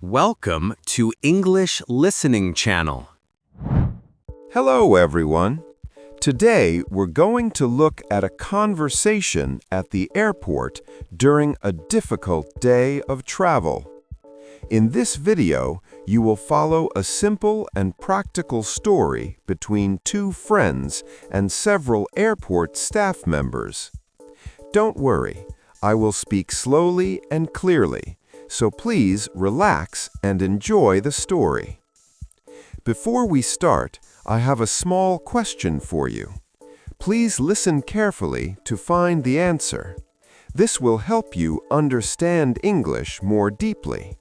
Welcome to English Listening Channel. Hello, everyone. Today, we're going to look at a conversation at the airport during a difficult day of travel. In this video, you will follow a simple and practical story between two friends and several airport staff members. Don't worry, I will speak slowly and clearly, so please relax and enjoy the story. Before we start, I have a small question for you. Please listen carefully to find the answer. This will help you understand English more deeply.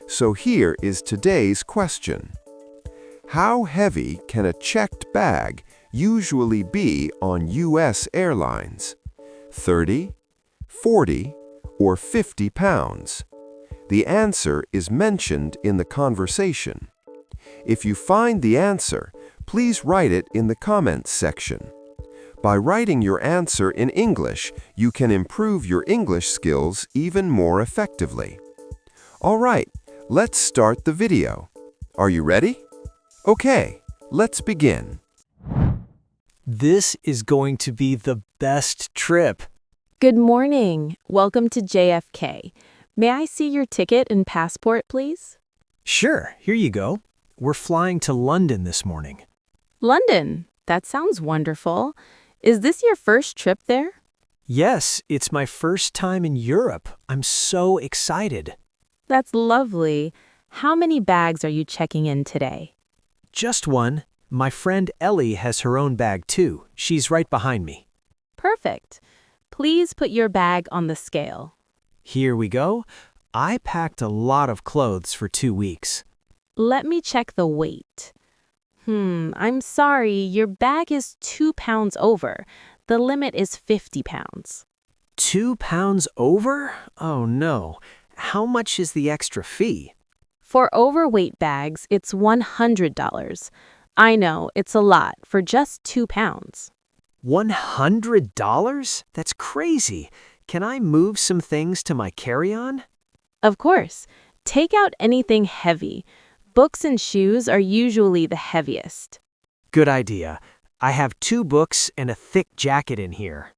So here is today's question. How heavy can a checked bag usually be on U.S. airlines? 30, 40, or 50 pounds? The answer is mentioned in the conversation. If you find the answer, please write it in the comments section. By writing your answer in English, you can improve your English skills even more effectively. All right, let's start the video. Are you ready? Okay, let's begin. This is going to be the best trip. Good morning. Welcome to JFK. May I see your ticket and passport, please? Sure, here you go. We're flying to London this morning. London. That sounds wonderful. Is this your first trip there? Yes, it's my first time in Europe. I'm so excited. That's lovely. How many bags are you checking in today? Just one. My friend Ellie has her own bag too. She's right behind me. Perfect. Please put your bag on the scale. Here we go. I packed a lot of clothes for 2 weeks. Let me check the weight. I'm sorry, your bag is 2 pounds over. The limit is 50 pounds. 2 pounds over? Oh no. How much is the extra fee? For overweight bags, it's $100. I know, it's a lot for just 2 pounds. $100? That's crazy. Can I move some things to my carry-on? Of course. Take out anything heavy. Books and shoes are usually the heaviest. Good idea. I have 2 books and a thick jacket in here.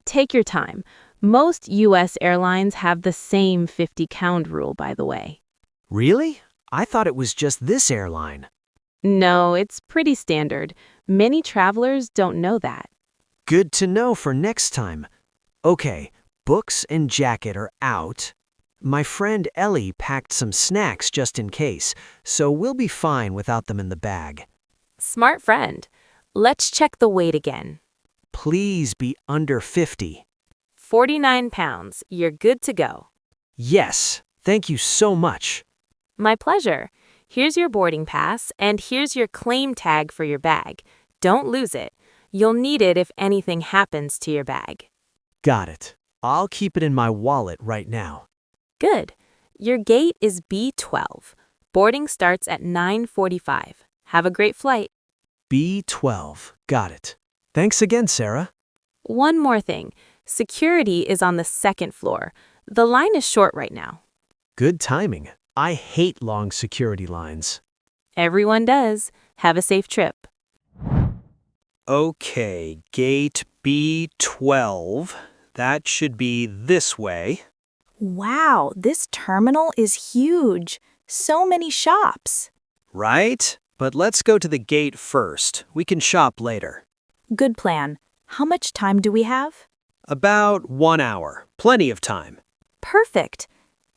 Take your time. Most U.S. airlines have the same 50-pound rule, by the way. Really? I thought it was just this airline. No, it's pretty standard. Many travelers don't know that. Good to know for next time. Okay, books and jacket are out. My friend Ellie packed some snacks just in case, so we'll be fine without them in the bag. Smart friend. Let's check the weight again. Please be under 50. 49 pounds. You're good to go. Yes, thank you so much. My pleasure. Here's your boarding pass, and here's your claim tag for your bag. Don't lose it. You'll need it if anything happens to your bag. Got it. I'll keep it in my wallet right now. Good. Your gate is B12. Boarding starts at 9:45. Have a great flight. B12. Got it. Thanks again, Sarah. One more thing. Security is on the 2nd floor. The line is short right now. Good timing. I hate long security lines. Everyone does. Have a safe trip. Okay, gate B12. That should be this way. Wow, this terminal is huge. So many shops. Right? But let's go to the gate first. We can shop later. Good plan. How much time do we have? About 1 hour. Plenty of time. Perfect.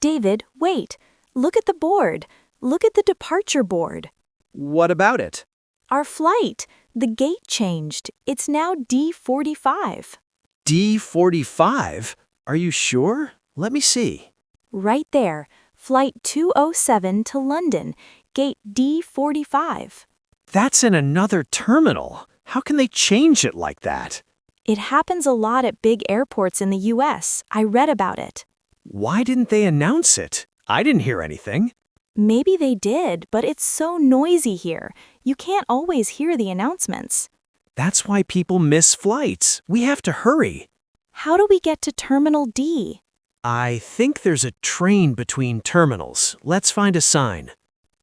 David, wait. Look at the board. Look at the departure board. What about it? Our flight. The gate changed. It's now D45. D45? Are you sure? Let me see. Right there. Flight 207 to London. Gate D45. That's in another terminal. How can they change it like that? It happens a lot at big airports in the U.S. I read about it. Why didn't they announce it? I didn't hear anything. Maybe they did, but it's so noisy here. You can't always hear the announcements. That's why people miss flights. We have to hurry. How do we get to Terminal D? I think there's a train between terminals. Let's find a sign.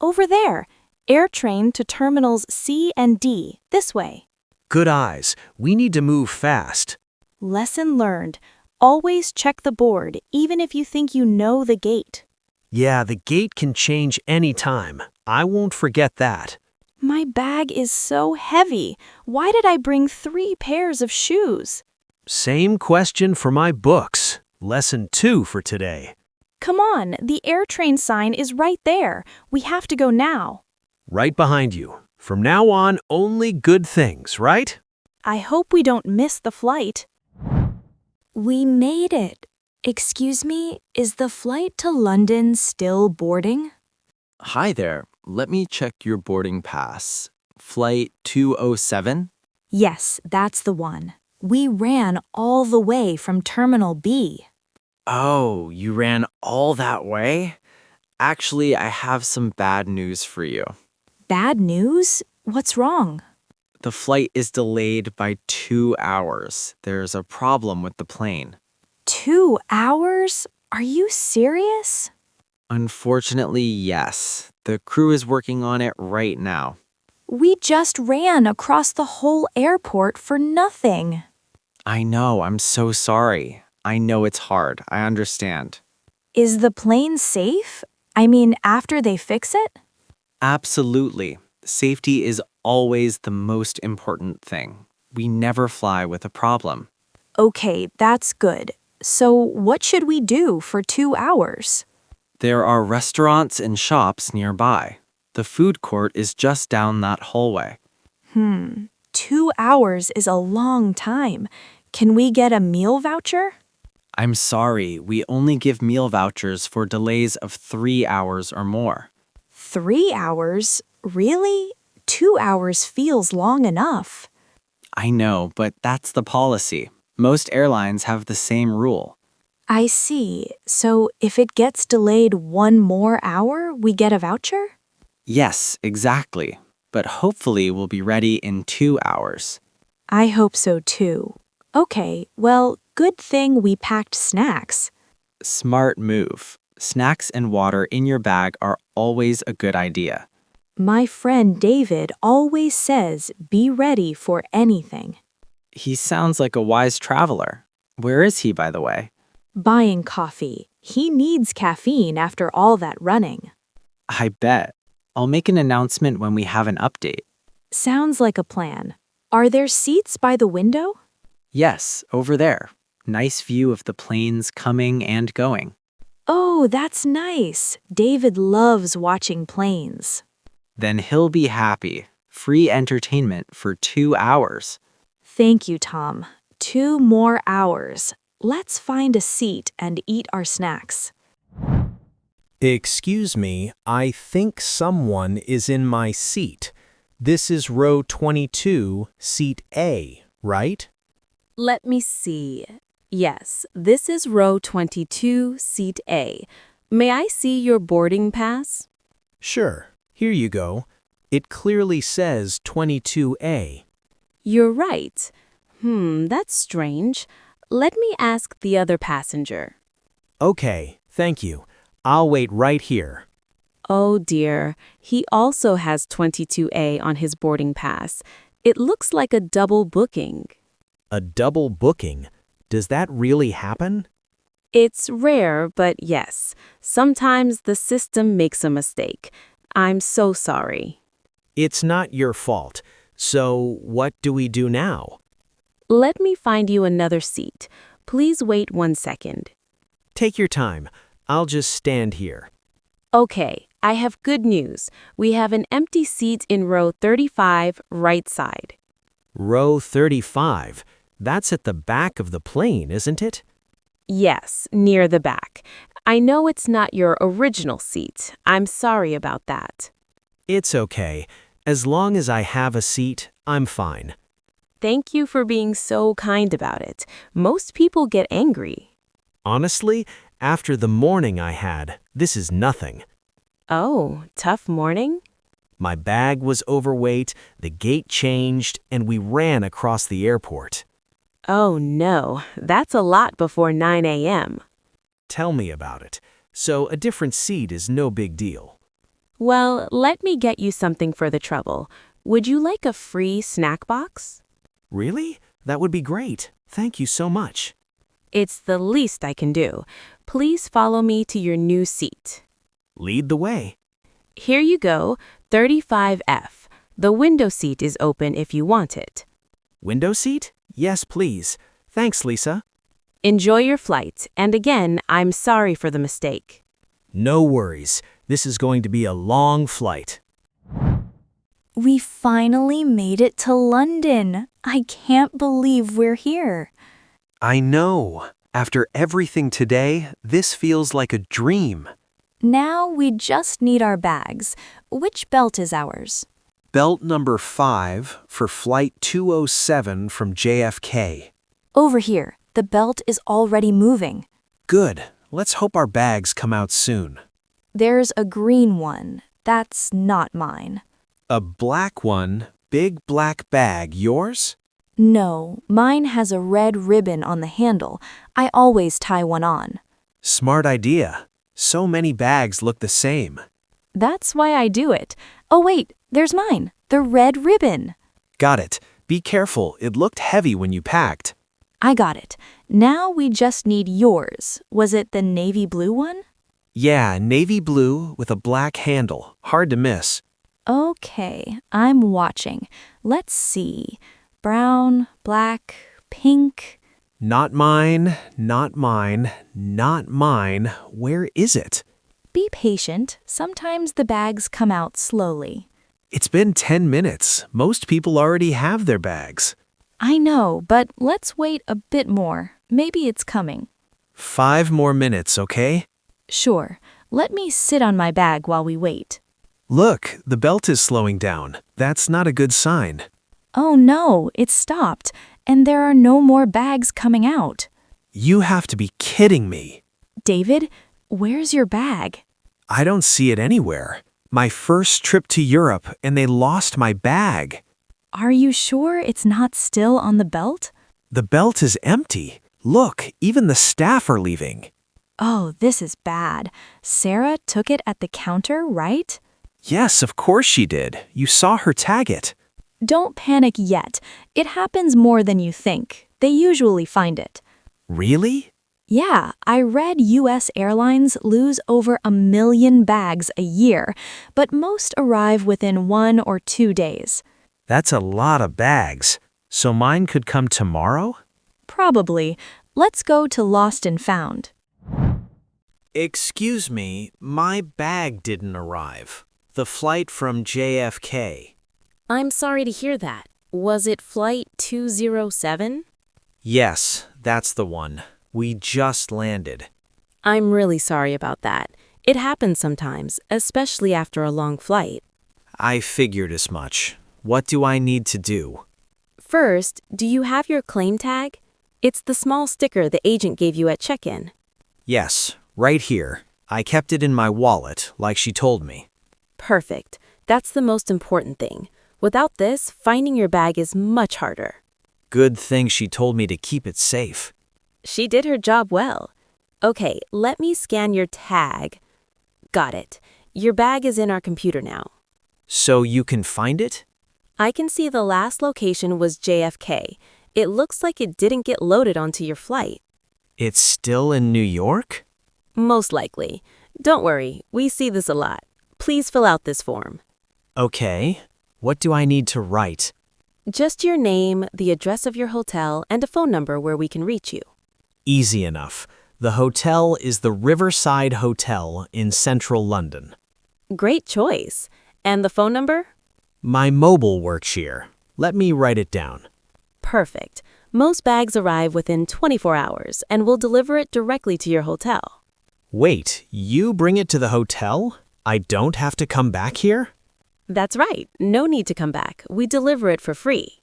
Over there. Air train to terminals C and D. This way. Good eyes. We need to move fast. Lesson learned. Always check the board, even if you think you know the gate. Yeah, the gate can change any time. I won't forget that. My bag is so heavy. Why did I bring 3 pairs of shoes? Same question for my books. Lesson 2 for today. Come on, the air train sign is right there. We have to go now. Right behind you. From now on, only good things, right? I hope we don't miss the flight. We made it. Excuse me, is the flight to London still boarding? Hi there. Let me check your boarding pass. Flight 207? Yes, that's the one. We ran all the way from Terminal B. Oh, you ran all that way? Actually, I have some bad news for you. Bad news? What's wrong? The flight is delayed by 2 hours. There's a problem with the plane. 2 hours? Are you serious? Unfortunately, yes. The crew is working on it right now. We just ran across the whole airport for nothing. I know, I'm so sorry. I know it's hard. I understand. Is the plane safe? I mean, after they fix it? Absolutely. Safety is always the most important thing. We never fly with a problem. Okay, that's good. So what should we do for 2 hours? There are restaurants and shops nearby. The food court is just down that hallway. 2 hours is a long time. Can we get a meal voucher? I'm sorry, we only give meal vouchers for delays of 3 hours or more. 3 hours? Really? 2 hours feels long enough. I know, but that's the policy. Most airlines have the same rule. I see. So if it gets delayed 1 more hour, we get a voucher? Yes, exactly. But hopefully we'll be ready in 2 hours. I hope so too. Okay, well, good thing we packed snacks. Smart move. Snacks and water in your bag are always a good idea. My friend David always says, be ready for anything. He sounds like a wise traveler. Where is he, by the way? Buying coffee. He needs caffeine after all that running. I bet. I'll make an announcement when we have an update. Sounds like a plan. Are there seats by the window? Yes, over there. Nice view of the planes coming and going. Oh, that's nice. David loves watching planes. Then he'll be happy. Free entertainment for 2 hours. Thank you, Tom. 2 more hours. Let's find a seat and eat our snacks. Excuse me, I think someone is in my seat. This is row 22, seat A, right? Let me see. Yes, this is row 22, seat A. May I see your boarding pass? Sure, here you go. It clearly says 22A. You're right. That's strange. Let me ask the other passenger. Okay, thank you. I'll wait right here. Oh dear, he also has 22A on his boarding pass. It looks like a double booking. A double booking? Does that really happen? It's rare, but yes, sometimes the system makes a mistake. I'm so sorry. It's not your fault. So what do we do now? Let me find you another seat. Please wait 1 second. Take your time. I'll just stand here. Okay, I have good news. We have an empty seat in row 35, right side. Row 35. That's at the back of the plane, isn't it? Yes, near the back. I know it's not your original seat. I'm sorry about that. It's okay. As long as I have a seat, I'm fine. Thank you for being so kind about it. Most people get angry. Honestly, after the morning I had, this is nothing. Oh, tough morning? My bag was overweight, the gate changed, and we ran across the airport. Oh no, that's a lot before 9 a.m. Tell me about it. So a different seat is no big deal. Well, let me get you something for the trouble. Would you like a free snack box? Really? That would be great. Thank you so much. It's the least I can do. Please follow me to your new seat. Lead the way. Here you go, 35F. The window seat is open if you want it. Window seat? Yes, please. Thanks, Lisa. Enjoy your flight, and again, I'm sorry for the mistake. No worries. This is going to be a long flight. We finally made it to London. I can't believe we're here. I know. After everything today, this feels like a dream. Now we just need our bags. Which belt is ours? Belt number 5 for Flight 207 from JFK. Over here. The belt is already moving. Good. Let's hope our bags come out soon. There's a green one. That's not mine. A black one, big black bag, yours? No, mine has a red ribbon on the handle. I always tie one on. Smart idea. So many bags look the same. That's why I do it. Oh wait, there's mine. The red ribbon. Got it. Be careful. It looked heavy when you packed. I got it. Now we just need yours. Was it the navy blue one? Yeah, navy blue with a black handle. Hard to miss. Okay, I'm watching. Let's see. Brown, black, pink. Not mine, not mine, not mine. Where is it? Be patient. Sometimes the bags come out slowly. It's been 10 minutes. Most people already have their bags. I know, but let's wait a bit more. Maybe it's coming. 5 more minutes, okay? Sure. Let me sit on my bag while we wait. Look, the belt is slowing down. That's not a good sign. Oh no, it stopped, and there are no more bags coming out. You have to be kidding me. David, where's your bag? I don't see it anywhere. My first trip to Europe, and they lost my bag. Are you sure it's not still on the belt? The belt is empty. Look, even the staff are leaving. Oh, this is bad. Sarah took it at the counter, right? Yes, of course she did. You saw her tag it. Don't panic yet. It happens more than you think. They usually find it. Really? Yeah, I read U.S. airlines lose over 1 million bags a year, but most arrive within 1 or 2 days. That's a lot of bags. So mine could come tomorrow? Probably. Let's go to Lost and Found. Excuse me, my bag didn't arrive. The flight from JFK. I'm sorry to hear that. Was it Flight 207? Yes, that's the one. We just landed. I'm really sorry about that. It happens sometimes, especially after a long flight. I figured as much. What do I need to do? First, do you have your claim tag? It's the small sticker the agent gave you at check-in. Yes, right here. I kept it in my wallet, like she told me. Perfect. That's the most important thing. Without this, finding your bag is much harder. Good thing she told me to keep it safe. She did her job well. Okay, let me scan your tag. Got it. Your bag is in our computer now. So you can find it? I can see the last location was JFK. It looks like it didn't get loaded onto your flight. It's still in New York? Most likely. Don't worry, we see this a lot. Please fill out this form. Okay. What do I need to write? Just your name, the address of your hotel, and a phone number where we can reach you. Easy enough. The hotel is the Riverside Hotel in central London. Great choice. And the phone number? My mobile works here. Let me write it down. Perfect. Most bags arrive within 24 hours, and we'll deliver it directly to your hotel. Wait, you bring it to the hotel? I don't have to come back here? That's right. No need to come back. We deliver it for free.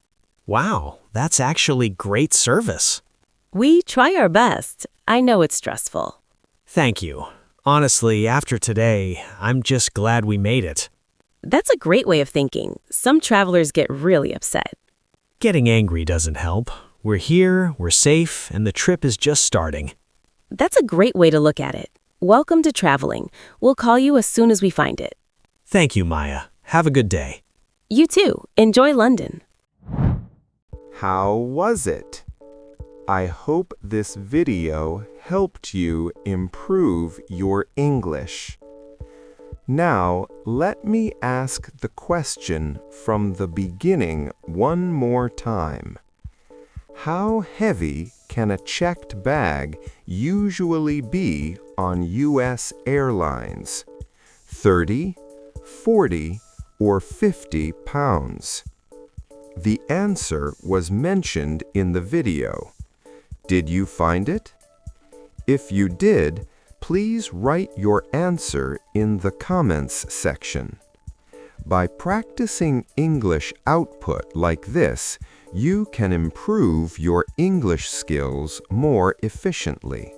Wow, that's actually great service. We try our best. I know it's stressful. Thank you. Honestly, after today, I'm just glad we made it. That's a great way of thinking. Some travelers get really upset. Getting angry doesn't help. We're here, we're safe, and the trip is just starting. That's a great way to look at it. Welcome to traveling. We'll call you as soon as we find it. Thank you, Maya. Have a good day. You too. Enjoy London. How was it? I hope this video helped you improve your English. Now, let me ask the question from the beginning one more time. How heavy can a checked bag usually be on U.S. airlines? 30, 40, or 50 pounds? The answer was mentioned in the video. Did you find it? If you did, please write your answer in the comments section. By practicing English output like this, you can improve your English skills more efficiently.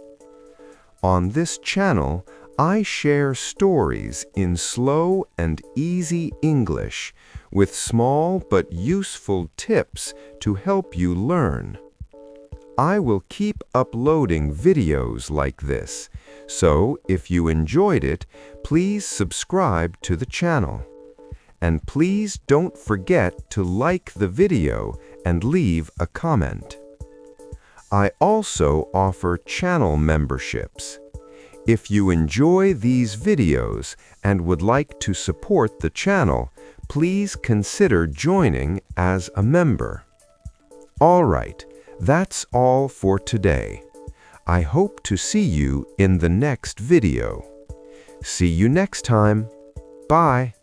On this channel, I share stories in slow and easy English with small but useful tips to help you learn. I will keep uploading videos like this, so if you enjoyed it, please subscribe to the channel. And please don't forget to like the video and leave a comment. I also offer channel memberships. If you enjoy these videos and would like to support the channel, please consider joining as a member. All right, that's all for today. I hope to see you in the next video. See you next time. Bye.